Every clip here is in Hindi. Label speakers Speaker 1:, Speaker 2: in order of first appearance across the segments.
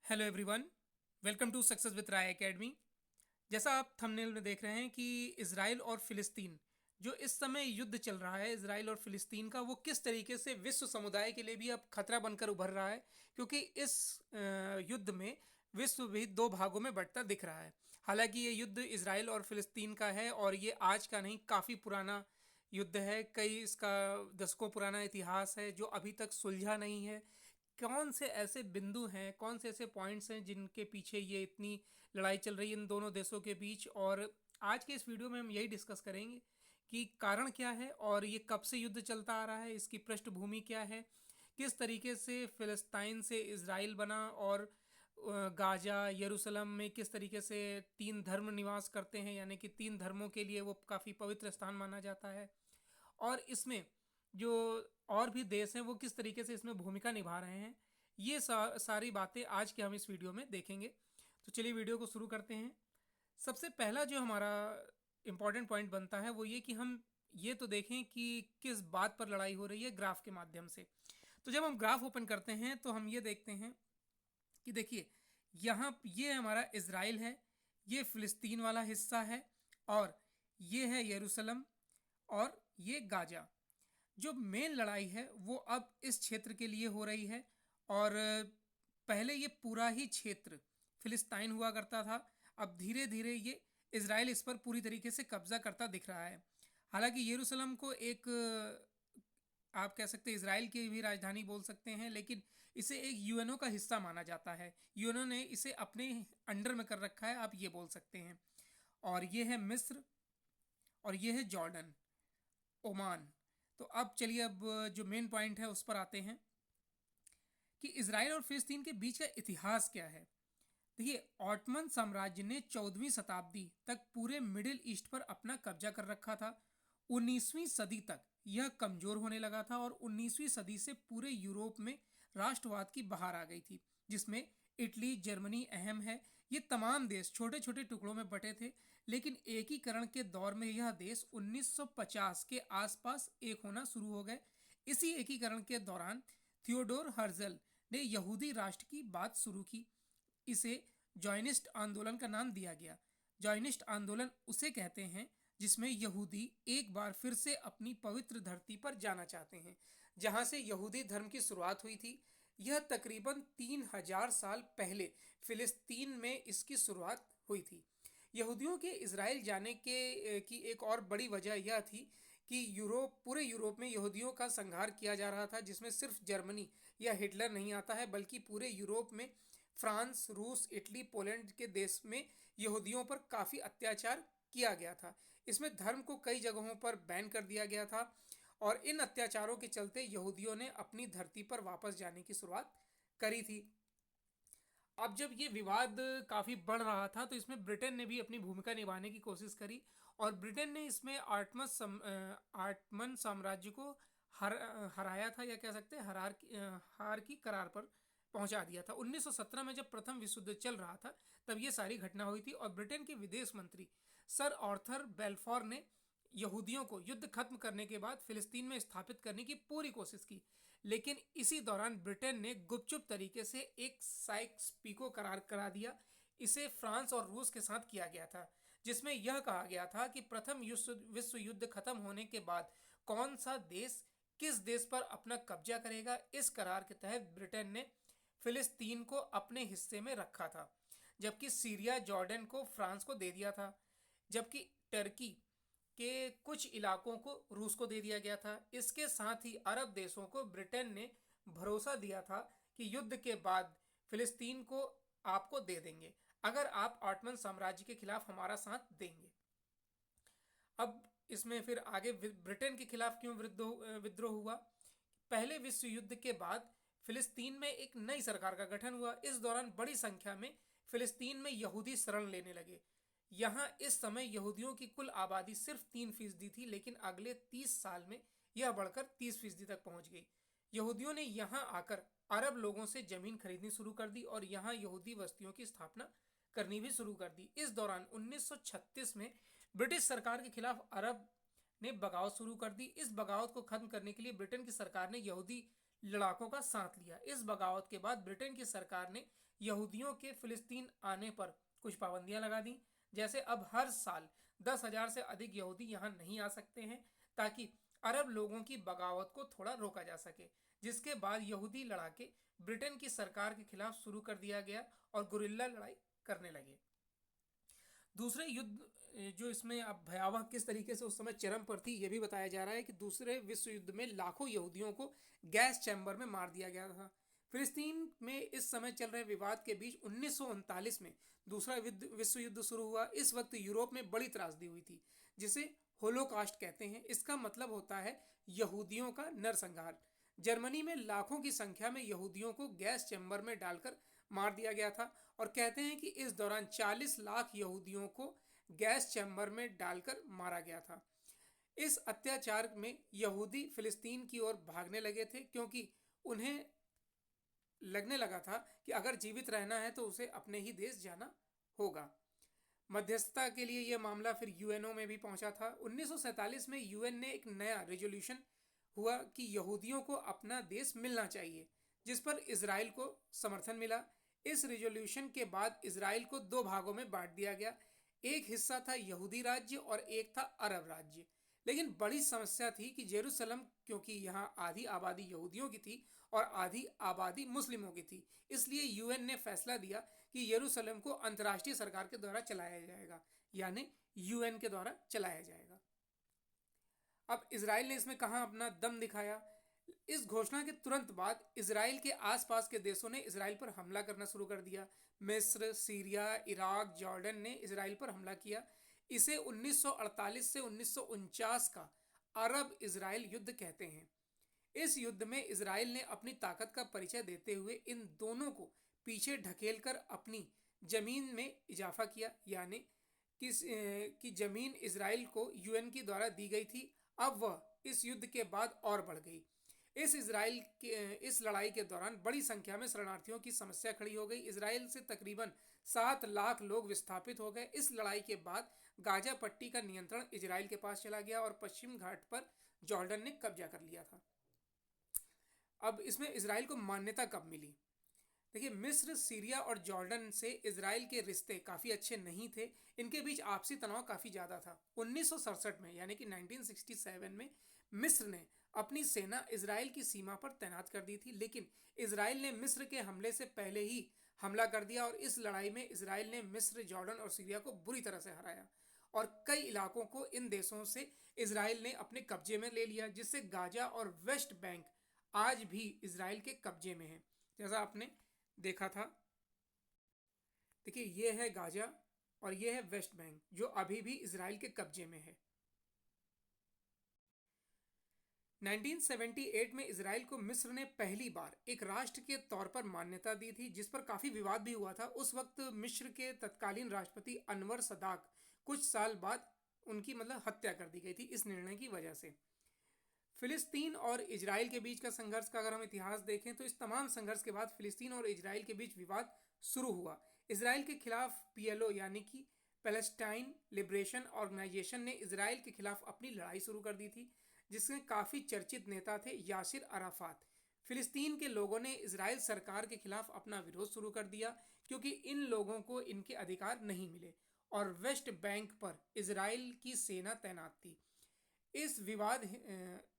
Speaker 1: Hello everyone, welcome to success with Rai academy. जैसा आप थंबनेल में देख रहे हैं कि इज़राइल और फ़िलिस्तीन जो इस समय युद्ध चल रहा है, इज़राइल और फ़िलिस्तीन का, वो किस तरीके से विश्व समुदाय के लिए भी अब खतरा बनकर उभर रहा है, क्योंकि इस युद्ध में विश्व भी दो भागों में बंटता दिख रहा है। हालांकि ये युद्ध इज़राइल और फ़िलिस्तीन का है और ये आज का नहीं, काफ़ी पुराना युद्ध है। कई इसका दशकों पुराना इतिहास है जो अभी तक सुलझा नहीं है। कौन से ऐसे बिंदु हैं, कौन से ऐसे पॉइंट्स हैं जिनके पीछे ये इतनी लड़ाई चल रही है इन दोनों देशों के बीच, और आज के इस वीडियो में हम यही डिस्कस करेंगे कि कारण क्या है और ये कब से युद्ध चलता आ रहा है, इसकी पृष्ठभूमि क्या है, किस तरीके से फ़िलिस्तीन से इज़राइल बना, और गाजा यरूशलेम में किस तरीके से तीन धर्म निवास करते हैं, यानी कि तीन धर्मों के लिए वो काफ़ी पवित्र स्थान माना जाता है। और इसमें जो और भी देश हैं वो किस तरीके से इसमें भूमिका निभा रहे हैं, ये सारी बातें आज के हम इस वीडियो में देखेंगे। तो चलिए वीडियो को शुरू करते हैं। सबसे पहला जो हमारा इम्पॉर्टेंट पॉइंट बनता है वो ये कि हम ये तो देखें कि किस बात पर लड़ाई हो रही है, ग्राफ के माध्यम से। तो जब हम ग्राफ ओपन करते हैं तो हम ये देखते हैं कि देखिए, यहाँ ये हमारा इज़राइल है, ये फ़िलिस्तीन वाला हिस्सा है, और ये है यरूशलेम, और ये गाजा। जो मेन लड़ाई है वो अब इस क्षेत्र के लिए हो रही है। और पहले ये पूरा ही क्षेत्र फिलिस्तीन हुआ करता था। अब धीरे धीरे ये इज़राइल इस पर पूरी तरीके से कब्जा करता दिख रहा है। हालांकि यरूशलेम को एक आप कह सकते हैं इज़राइल की भी राजधानी बोल सकते हैं, लेकिन इसे एक यूएनओ का हिस्सा माना जाता है। यूएनओ ने इसे अपने अंडर में कर रखा है, आप ये बोल सकते हैं। और ये है मिस्र, और ये है जॉर्डन, ओमान। तो अब चलिए, अब जो मेन पॉइंट है उस पर आते हैं कि इसराइल और फिलिस्तीन के बीच का इतिहास क्या है। देखिए, ऑटमन साम्राज्य ने 14वीं शताब्दी तक पूरे मिडिल ईस्ट पर अपना कब्जा कर रखा था। 19वीं सदी तक यह कमजोर होने लगा था और 19वीं सदी से पूरे यूरोप में राष्ट्रवाद की बहार आ गई थी, जिसमें इटली जर्मनी अहम है। ये तमाम देश छोटे छोटे टुकड़ों में बटे थे, लेकिन एकीकरण के दौर में यह देश 1950 के आसपास एक होना शुरू हो गए। इसी एकीकरण के दौरान थियोडोर हर्जल ने यहूदी राष्ट्र की बात शुरू की। इसे जॉयनिस्ट आंदोलन का नाम दिया गया। जॉयनिस्ट आंदोलन उसे कहते हैं जिसमें यहूदी एक बार फिर से अपनी पवित्र धरती पर जाना चाहते हैं, जहां से यहूदी धर्म की शुरुआत हुई थी। यह तकरीबन 3000 साल पहले फिलिस्तीन में इसकी शुरुआत हुई थी। यहूदियों के इज़राइल जाने के की एक और बड़ी वजह यह थी कि पूरे यूरोप में यहूदियों का संहार किया जा रहा था, जिसमें सिर्फ जर्मनी या हिटलर नहीं आता है, बल्कि पूरे यूरोप में फ्रांस, रूस, इटली, पोलैंड के देश में यहूदियों पर काफ़ी अत्याचार किया गया था। इसमें धर्म को कई जगहों पर बैन कर दिया गया था, और इन अत्याचारों के चलते यहूदियों ने अपनी धरती पर वापस जाने की शुरुआत करी थी। अब जब ये विवाद काफ़ी बढ़ रहा था तो इसमें ब्रिटेन ने भी अपनी भूमिका निभाने की कोशिश करी, और ब्रिटेन ने इसमें आर्टमन साम्राज्य को हराया था, या कह सकते हैं हार की करार पर पहुंचा दिया था। 1917 में जब प्रथम विश्व युद्ध चल रहा था तब ये सारी घटना हुई थी, और ब्रिटेन के विदेश मंत्री सर आर्थर बेल्फोर ने यहूदियों को युद्ध खत्म करने के बाद फिलिस्तीन में स्थापित करने की पूरी कोशिश की। लेकिन इसी दौरान ब्रिटेन ने गुपचुप तरीके से एक साइक्स पीको करार करा दिया। इसे फ्रांस और रूस के साथ किया गया था, जिसमें यह कहा गया था कि प्रथम विश्व युद्ध खत्म होने के बाद कौन सा देश किस देश पर अपना कब्जा करेगा। इस करार के तहत ब्रिटेन ने फिलिस्तीन को अपने हिस्से में रखा था, जबकि सीरिया जॉर्डन को फ्रांस को दे दिया था, जबकि टर्की के कुछ इलाकों को रूस को दे दिया गया था। इसके साथ ही अरब देशों को ब्रिटेन ने भरोसा दिया था कि युद्ध के बाद फिलिस्तीन को आपको दे देंगे अगर आप ऑटमन साम्राज्य के खिलाफ हमारा साथ देंगे। अब इसमें फिर आगे ब्रिटेन के खिलाफ क्यों विद्रोह हुआ। पहले विश्व युद्ध के बाद फिलिस्तीन में एक नई सरकार का गठन हुआ। इस दौरान बड़ी संख्या में फिलिस्तीन में यहूदी शरण लेने लगे। यहाँ इस समय यहूदियों की कुल आबादी सिर्फ 3% थी, लेकिन अगले 30 साल में यह बढ़कर 30% तक पहुंच गई। यहूदियों ने यहाँ आकर अरब लोगों से जमीन खरीदनी शुरू कर दी और यहाँ यहूदी बस्तियों की स्थापना करनी भी शुरू कर दी। इस दौरान 1936 में ब्रिटिश सरकार के खिलाफ अरब ने बगावत शुरू कर दी। इस बगावत को खत्म करने के लिए ब्रिटेन की सरकार ने यहूदी लड़ाकों का साथ लिया। इस बगावत के बाद ब्रिटेन की सरकार ने यहूदियों के फिलिस्तीन आने पर कुछ पाबंदियां लगा दी, जैसे अब हर साल 10,000 से अधिक यहूदी यहाँ नहीं आ सकते हैं, ताकि अरब लोगों की बगावत को थोड़ा रोका जा सके। जिसके बाद यहूदी लड़ाके ब्रिटेन की सरकार के खिलाफ शुरू कर दिया गया और गुरिल्ला लड़ाई करने लगे। दूसरे युद्ध जो इसमें अब भयावह किस तरीके से उस समय चरम पर थी, यह भी बताया जा रहा है कि दूसरे विश्व युद्ध में लाखों यहूदियों को गैस चैम्बर में मार दिया गया था। फिलिस्तीन में इस समय चल रहे विवाद के बीच 1939 में दूसरा विश्व युद्ध शुरू हुआ। इस वक्त यूरोप में बड़ी त्रासदी हुई थी, जिसे होलोकास्ट कहते हैं। इसका मतलब होता है यहूदियों का नरसंहार। जर्मनी में लाखों की संख्या में यहूदियों को गैस चैम्बर में डालकर मार दिया गया था, और कहते हैं कि इस दौरान 40 लाख यहूदियों को गैस चैम्बर में डालकर मारा गया था। इस अत्याचार में यहूदी फिलिस्तीन की ओर भागने लगे थे, क्योंकि उन्हें लगने लगा था कि अगर जीवित रहना है तो उसे अपने ही देश जाना होगा। मध्यस्थता के लिए यह मामला फिर यूएनओ में भी पहुंचा था। 1947 में यूएन ने एक नया रेजोल्यूशन हुआ कि यहूदियों को अपना देश मिलना चाहिए, जिस पर इजराइल को समर्थन मिला। इस रेजोल्यूशन के बाद इजराइल को दो भागों में बांट दिया गया। एक हिस्सा था यहूदी राज्य और एक था अरब राज्य। लेकिन बड़ी समस्या थी कि जेरूसलम, क्योंकि यहाँ आधी आबादी यहूदियों की थी और आधी आबादी मुस्लिमों की थी, इसलिए यूएन ने फैसला दिया कि यरूशलेम को अंतर्राष्ट्रीय सरकार के द्वारा चलाया जाएगा, यानी यूएन के द्वारा चलाया जाएगा। अब इसराइल ने इसमें कहां अपना दम दिखाया। इस घोषणा के तुरंत बाद इसराइल के आसपास के देशों ने इसराइल पर हमला करना शुरू कर दिया। मिस्र, सीरिया, इराक, जॉर्डन ने इसराइल पर हमला किया। इसे 1948 से 1949 का अरब इसराइल युद्ध कहते हैं। इस युद्ध में इसराइल ने अपनी ताकत का परिचय देते हुए इन दोनों को पीछे ढकेलकर अपनी जमीन में इजाफा किया, यानी कि जमीन इसराइल को यूएन के द्वारा दी गई थी, अब वह इस युद्ध के बाद और बढ़ गई। इस लड़ाई के दौरान बड़ी संख्या में शरणार्थियों की समस्या खड़ी हो गई। इसराइल से तकरीबन 7 लाख लोग विस्थापित हो गए। इस लड़ाई के बाद गाजा पट्टी का नियंत्रण इसराइल के पास चला गया और पश्चिम घाट पर जॉर्डन ने कब्जा कर लिया था। अब इसमें इसराइल को मान्यता कब मिली? देखिए, मिस्र, सीरिया और जॉर्डन से इसराइल के रिश्ते काफ़ी अच्छे नहीं थे। इनके बीच आपसी तनाव काफ़ी ज़्यादा था। 1967 में, यानी कि 1967 में मिस्र ने अपनी सेना इसराइल की सीमा पर तैनात कर दी थी, लेकिन इसराइल ने मिस्र के हमले से पहले ही हमला कर दिया और इस लड़ाई में इसराइल ने मिस्र, जॉर्डन और सीरिया को बुरी तरह से हराया और कई इलाकों को इन देशों से इसराइल ने अपने कब्जे में ले लिया, जिससे गाजा और वेस्ट बैंक आज भी इसराइल के कब्जे में है, जैसा आपने देखा था। देखिए, ये है गाजा और ये है वेस्ट बैंक, जो अभी भी इसराइल के कब्जे में है। 1978 में इसराइल को मिस्र ने पहली बार एक राष्ट्र के तौर पर मान्यता दी थी, जिस पर काफ़ी विवाद भी हुआ था। उस वक्त मिस्र के तत्कालीन राष्ट्रपति अनवर सदाक कुछ साल बाद उनकी हत्या कर दी गई थी इस निर्णय की वजह से। फिलिस्तीन और इजराइल के बीच का संघर्ष का अगर हम इतिहास देखें तो इस तमाम संघर्ष के बाद फिलिस्तीन और इजराइल के बीच विवाद शुरू हुआ। इसराइल के खिलाफ पीएलओ, यानी कि पैलेस्टाइन लिबरेशन ऑर्गेनाइजेशन ने इसराइल के खिलाफ अपनी लड़ाई शुरू कर दी थी, जिसमें काफ़ी चर्चित नेता थे यासिर अराफात। फिलिस्तीन के लोगों ने इसराइल सरकार के खिलाफ अपना विरोध शुरू कर दिया, क्योंकि इन लोगों को इनके अधिकार नहीं मिले और वेस्ट बैंक पर इसराइल की सेना तैनात थी। इस विवाद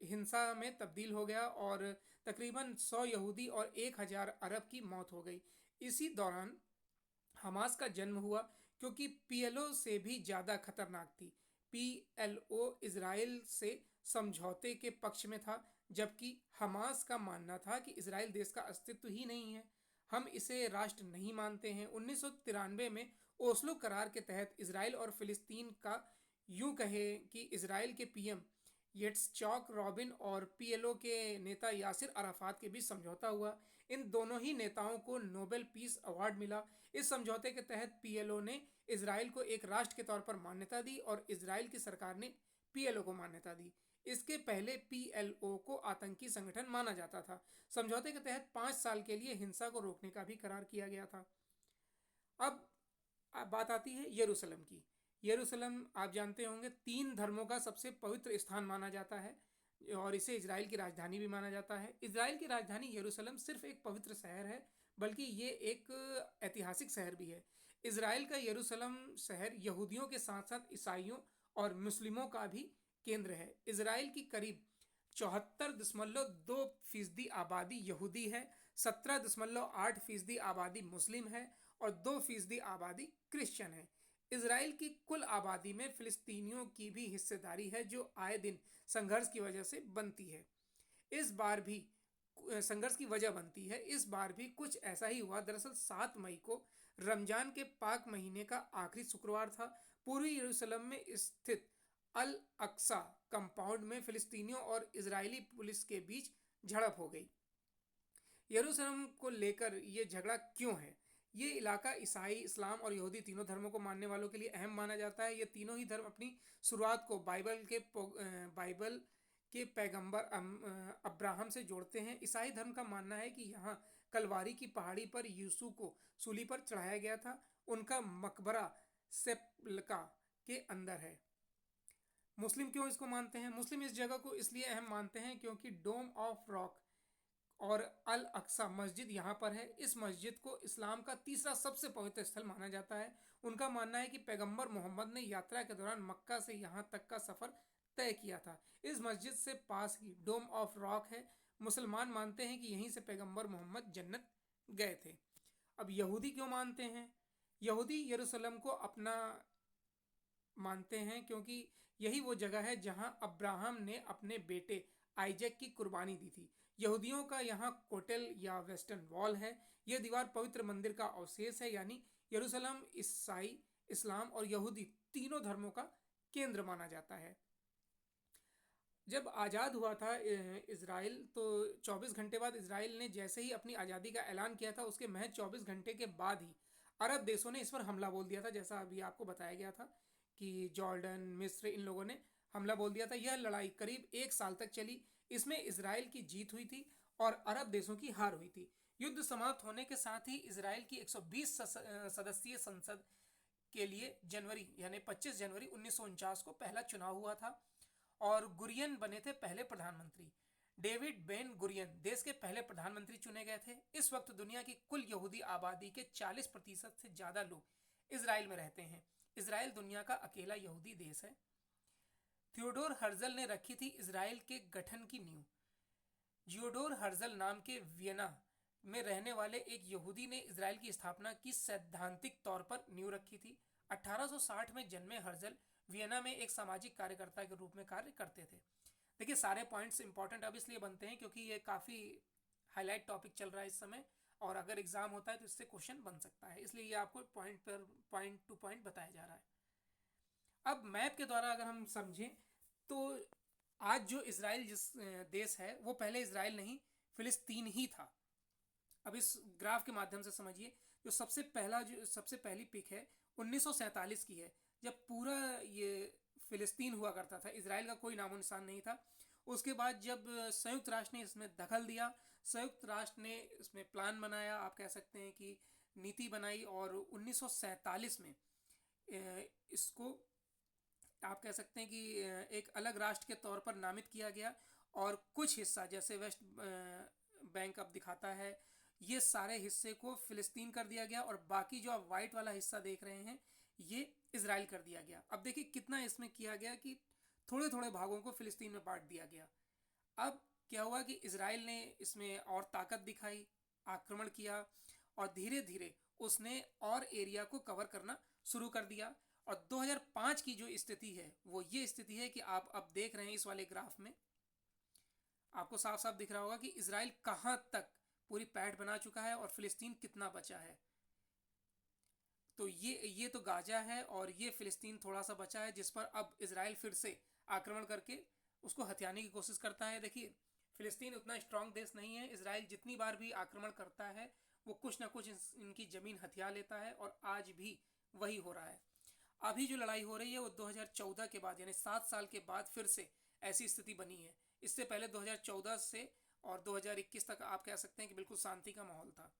Speaker 1: हिंसा में तब्दील हो गया और तकरीबन 100 यहूदी और 1000 अरब की मौत हो गई। इसी दौरान हमास का जन्म हुआ, क्योंकि पीएलओ से भी ज़्यादा खतरनाक थी। पीएलओ इसराइल से समझौते के पक्ष में था, जबकि हमास का मानना था कि इसराइल देश का अस्तित्व ही नहीं है, हम इसे राष्ट्र नहीं मानते हैं। 1993 में ओस्लो करार के तहत इसराइल और फिलिस्तीन का, यूं कहे कि इसराइल के पीएम यित्ज़हाक राबिन और पीएलओ के नेता यासिर अराफात के बीच समझौता हुआ। इन दोनों ही नेताओं को नोबेल पीस अवार्ड मिला। इस समझौते के तहत पीएलओ ने इसराइल को एक राष्ट्र के तौर पर मान्यता दी और इसराइल की सरकार ने पीएलओ को मान्यता दी। इसके पहले पीएलओ को आतंकी संगठन माना जाता था। समझौते के तहत 5 साल के लिए हिंसा को रोकने का भी करार किया गया था। अब बात आती है यरूशलेम की। यरूशलेम आप जानते होंगे 3 धर्मों का सबसे पवित्र स्थान माना जाता है। और इसे इजराइल की राजधानी भी माना जाता है। इजराइल की राजधानी यरूशलेम सिर्फ एक पवित्र शहर है, बल्कि ये एक ऐतिहासिक शहर भी है। इजराइल का यरूशलेम शहर यहूदियों के साथ साथ ईसाइयों और मुस्लिमों का भी केंद्र है। इजराइल की करीब 74.2% आबादी यहूदी है, 17.8% आबादी मुस्लिम है और 2% आबादी क्रिश्चियन है। इजराइल की कुल आबादी में फिलिस्तीनियों की भी हिस्सेदारी है, जो आए दिन संघर्ष की वजह से बनती है। इस बार भी संघर्ष की वजह बनती है। इस बार भी कुछ ऐसा ही हुआ। दरअसल 7 मई को रमजान के पाक महीने का आखिरी शुक्रवार था। पूर्वी यरूशलेम में स्थित अल अक्सा कंपाउंड में फिलिस्तीनियों और इजरायली पुलिस के बीच झड़प हो गई। यरूशलेम को लेकर ये झगड़ा क्यों है? ये इलाका ईसाई, इस्लाम और यहूदी तीनों धर्मों को मानने वालों के लिए अहम माना जाता है। ये तीनों ही धर्म अपनी शुरुआत को बाइबल के पैगंबर अब्राहम से जोड़ते हैं। ईसाई धर्म का मानना है कि यहाँ कलवारी की पहाड़ी पर यीशु को सूली पर चढ़ाया गया था। उनका मकबरा सेप्लका के अंदर है। मुस्लिम क्यों इसको मानते हैं? मुस्लिम इस जगह को इसलिए अहम मानते हैं क्योंकि डोम ऑफ रॉक और अल अक्सा मस्जिद यहाँ पर है। इस मस्जिद को इस्लाम का तीसरा सबसे पवित्र स्थल माना जाता है। उनका मानना है कि पैगंबर मोहम्मद ने यात्रा के दौरान मक्का से यहाँ तक का सफ़र तय किया था। इस मस्जिद से पास ही डोम ऑफ रॉक है। मुसलमान मानते हैं कि यहीं से पैगंबर मोहम्मद जन्नत गए थे। अब यहूदी क्यों मानते हैं? यहूदी यरूशलेम को अपना मानते हैं क्योंकि यही वो जगह है जहां अब्राहम ने अपने बेटे आइजैक की कुर्बानी दी थी। यहूदियों का यहाँ कोटेल या वेस्टर्न वॉल है। यह दीवार पवित्र मंदिर का अवशेष है। यानी यरूशलेम ईसाई, इस्लाम और यहूदी तीनों धर्मों का केंद्र माना जाता है। जब आज़ाद हुआ था इजराइल, तो 24 घंटे बाद इजराइल ने जैसे ही अपनी आज़ादी का ऐलान किया था, उसके महज 24 घंटे के बाद ही अरब देशों ने इस पर हमला बोल दिया था। जैसा अभी आपको बताया गया था कि जॉर्डन, मिस्र, इन लोगों ने हमला बोल दिया था। यह लड़ाई करीब 1 साल तक चली। इसमें इजराइल की जीत हुई थी और अरब देशों की हार हुई थी। युद्ध समाप्त होने के साथ ही इजराइल की 120 सदस्यीय संसद के लिए जनवरी यानी 25 जनवरी 1949 को पहला चुनाव हुआ था और गुरियन बने थे पहले प्रधानमंत्री। डेविड बेन गुरियन देश के पहले प्रधानमंत्री चुने गए थे। इस वक्त दुनिया की कुल यहूदी आबादी के 40% से ज़्यादा लोग इजराइल में रहते हैं। इजराइल दुनिया का अकेला यहूदी देश है। थियोडोर हर्जल ने रखी थी इजराइल के गठन की नींव। जियोडोर हर्जल नाम के वियना में रहने वाले एक यहूदी ने इजराइल की स्थापना की सैद्धांतिक तौर पर नींव रखी थी। 1860 में जन्मे हर्जल वियना में एक सामाजिक कार्यकर्ता के रूप में कार्य करते थे। देखिए, सारे पॉइंट्स इंपॉर्टेंट अब इसलिए बनते हैं क्योंकि ये काफ़ी हाईलाइट टॉपिक चल रहा है इस समय, और अगर एग्जाम होता है तो इससे क्वेश्चन बन सकता है, इसलिए ये आपको पॉइंट टू पॉइंट बताया जा रहा है। अब मैप के द्वारा अगर हम समझें तो आज जो इसराइल जिस देश है वो पहले इसराइल नहीं फिलिस्तीन ही था। अब इस ग्राफ के माध्यम से समझिए, जो सबसे पहली पिक है 1947 की है, जब पूरा ये फिलिस्तीन हुआ करता था, इसराइल का कोई नामो निशान नहीं था। उसके बाद जब संयुक्त राष्ट्र ने इसमें दखल दिया, संयुक्त राष्ट्र ने इसमें प्लान बनाया, आप कह सकते हैं कि नीति बनाई, और 1947 में इसको आप कह सकते हैं कि एक अलग राष्ट्र के तौर पर नामित किया गया। और कुछ हिस्सा जैसे वेस्ट बैंक अब दिखाता है, ये सारे हिस्से को फिलिस्तीन कर दिया गया और बाकी जो आप वाइट वाला हिस्सा देख रहे हैं ये इजराइल कर दिया गया। अब देखिए कितना इसमें किया गया कि थोड़े थोड़े भागों को फिलिस्तीन में बांट दिया गया। अब क्या हुआ कि इजराइल ने इसमें और ताकत दिखाई, आक्रमण किया और धीरे धीरे उसने और एरिया को कवर करना शुरू कर दिया। और 2005 की जो स्थिति है वो ये स्थिति है कि आप अब देख रहे हैं इस वाले ग्राफ में आपको साफ साफ दिख रहा होगा कि इजराइल कहां तक पूरी पैठ बना चुका है और फिलिस्तीन कितना बचा है। तो ये तो गाजा है और ये फिलिस्तीन थोड़ा सा बचा है, जिस पर अब इजराइल फिर से आक्रमण करके उसको हथियाने की कोशिश करता है। देखिए, फिलिस्तीन उतना स्ट्रांग देश नहीं है। इजराइल जितनी बार भी आक्रमण करता है वो कुछ ना कुछ इनकी ज़मीन हथिया लेता है और आज भी वही हो रहा है। अभी जो लड़ाई हो रही है वो 2014 के बाद यानी 7 साल के बाद फिर से ऐसी स्थिति बनी है। इससे पहले 2014 से और 2021 तक आप कह सकते हैं कि बिल्कुल शांति का माहौल था।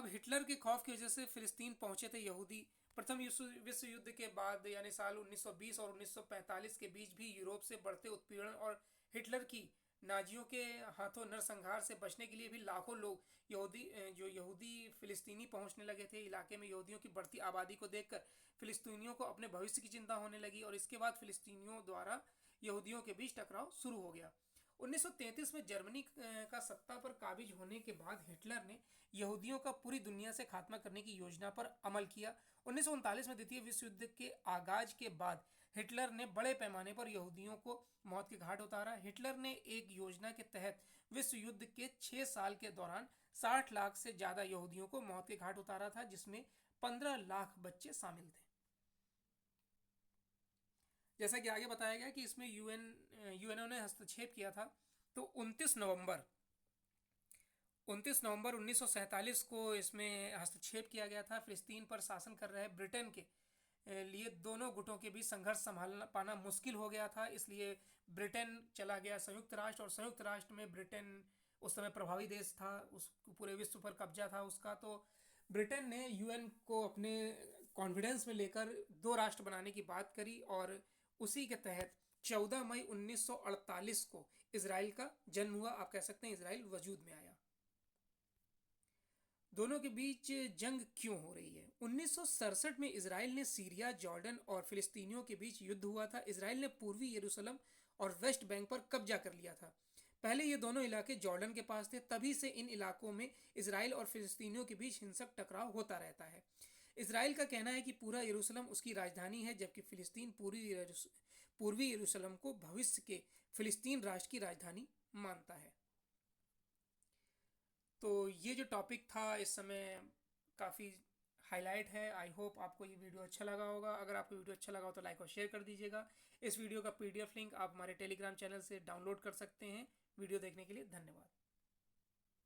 Speaker 1: अब हिटलर के खौफ की वजह से फिलिस्तीन पहुंचे थे यहूदी। प्रथम विश्व युद्ध के बाद यानी साल 1920 और 1945 के बीच भी यूरोप से बढ़ते उत्पीड़न और हिटलर की नाजियों के हाथों नरसंहार से बचने के लिए भी लाखों लोग यहूदी फिलिस्तीनी पहुंचने लगे थे। इलाके में यहूदियों की बढ़ती आबादी को देखकर फिलिस्तीनियों को अपने भविष्य की चिंता होने लगी और इसके बाद फिलिस्तीनियों द्वारा यहूदियों के बीच टकराव शुरू हो गया। 1933 में जर्मनी का सत्ता पर काबिज होने के बाद हिटलर ने यहूदियों का पूरी दुनिया से खात्मा करने की योजना पर अमल किया। 1939 में द्वितीय विश्व युद्ध के आगाज के बाद हिटलर ने बड़े पैमाने पर यहूदियों को मौत के घाट उतारा। हिटलर ने एक योजना के तहत विश्व युद्ध के 6 साल के दौरान 60 लाख से ज़्यादा यहूदियों को मौत के घाट उतारा था, जिसमें 15 लाख बच्चे शामिल थे। जैसा कि आगे बताया गया कि इसमें यूएनओ ने हस्तक्षेप किया था। तो 29 नवंबर 1947 को इसमें हस्तक्षेप किया गया था। फिलिस्तीन पर शासन कर रहे ब्रिटेन के लिए दोनों गुटों के बीच संघर्ष संभालना पाना मुश्किल हो गया था, इसलिए ब्रिटेन चला गया संयुक्त राष्ट्र। और संयुक्त राष्ट्र में ब्रिटेन उस समय प्रभावी देश था, उस पूरे विश्व पर कब्जा था उसका। तो ब्रिटेन ने यूएन को अपने कॉन्फिडेंस में लेकर 2 राष्ट्र बनाने की बात करी और उसी के तहत 14 मई 1948 को इजराइल का जन्म हुआ। आप कह सकते हैं इजराइल वजूद में आया। दोनों के बीच जंग क्यों हो रही है? 1967 में इजराइल ने सीरिया, जॉर्डन और फिलिस्तीनियों के बीच युद्ध हुआ था। इजराइल ने पूर्वी यरूशलेम और वेस्ट बैंक पर कब्जा कर लिया था। पहले ये दोनों इलाके जॉर्डन के पास थे, तभी से इन इलाकों में इजराइल और फिलिस्तीनियों के बीच हिंसक टकराव होता रहता है। इजराइल का कहना है कि पूरा यरूशलेम उसकी राजधानी है, जबकि फिलिस्तीन पूर्वी यरूशलेम को भविष्य के फिलिस्तीन राष्ट्र की राजधानी मानता है। तो ये जो टॉपिक था इस समय काफ़ी हाईलाइट है। आई होप आपको ये वीडियो अच्छा लगा होगा। अगर आपको वीडियो अच्छा लगा हो तो लाइक और शेयर कर दीजिएगा। इस वीडियो का PDF लिंक आप हमारे टेलीग्राम चैनल से डाउनलोड कर सकते हैं। वीडियो देखने के लिए धन्यवाद।